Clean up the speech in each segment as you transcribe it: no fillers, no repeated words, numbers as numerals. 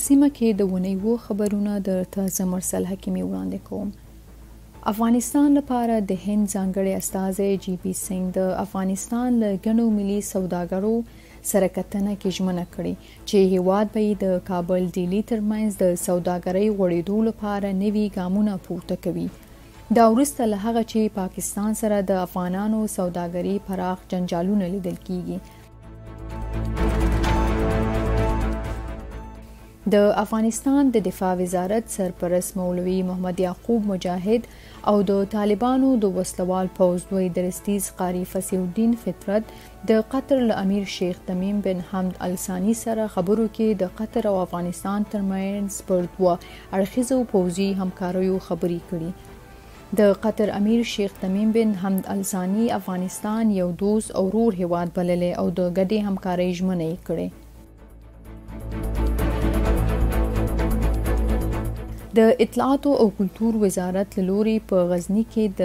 سیمه کې د ونیو خبرونه درته زه مرسل حکیمي وړاندې کوم. افغانستان لپاره د هند ځانګړی استازی جی پی سنګ د افغانستان له ګڼو ملي سوداګرو سره کتنه کې ژمنه کړې چې هیواد به د کابل ډیلی ترمنځ د سوداګرۍ غوړېدو لپاره نوي ګامونه پورته کوي. دا وروسته له هغه چې پاکستان سره د افغانانو سوداګري پراخ جنجالونه لیدل کیږي. د افغانستان د دفاع وزارت سرپرست مولوي محمد یعقوب مجاهد او د طالبانو د وسلوال پوځ دوی درستیز قاری فصیح الدین فطرت د قطر له امیر شیخ تمیم بن حمد الثاني سره خبرو کې د قطر او افغانستان ترمنځ پر دوه اړخیزو پوځي همکاریو خبرې کړي. د قطر امیر شیخ تمیم بن حمد الثاني افغانستان یو دوست او ورور هیواد بللی او د ګډې همکارۍ ژمنه یې کړې. د اطلاعاتو او کلتور وزارت له لوري په غزني کې د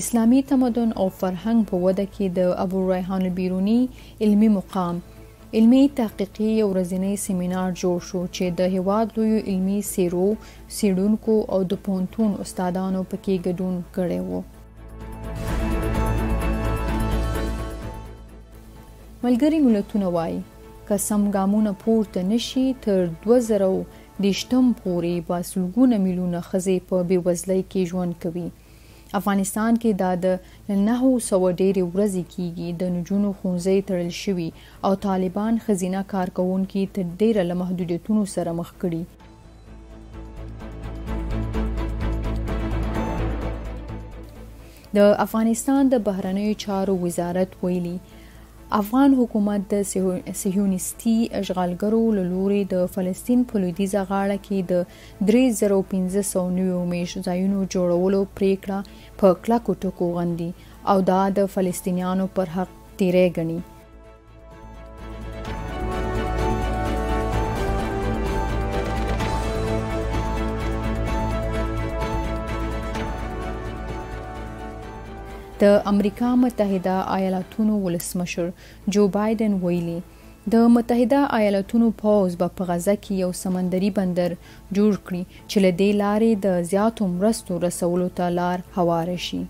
اسلامي تمدن او فرهنګ په وده کې د ابو ریحان البیرونی علمي مقام علمي تحقیقي یو ورځنی سیمینار جوړ شو چې د هیواد لویو علمي څیړونکو او د پوهنتون استادانو پکې ګډون کړی و. ملګري ملتونه وایي که سم ګامونه پورته نشي تر 2020 پورې به سلګونه میلیونه ښځې په بېوزلۍ کې ژوند کوي. افغانستان کې دا د 900 ډېرې ورځې کېږي د نجونو ښوونځي تړل شوي او طالبان ښځینه کارکوونکي تر ډېره له محدودیتونو سره مخ کړي. د افغانستان د بهرنیو چارو وزارت ویلي افغان حکومت د صهیونیستي اشغالګرو له لوري د فلسطین په لویدیځه غاړه کې د 3500 میشت ځایونو جوړولو پریکړه په کلکو ټکو غندي او دا د فلسطینیانو پر حق تیری ګڼي. د امریکا متحده ایالاتونو ولسمشر جو بایدن ویلي د متحده ایالاتونو پوځ به په غزه کې یو سمندري بندر جوړ کړي چې له دې لارې د زیاتو مرستو رسولو ته لار هواره شي.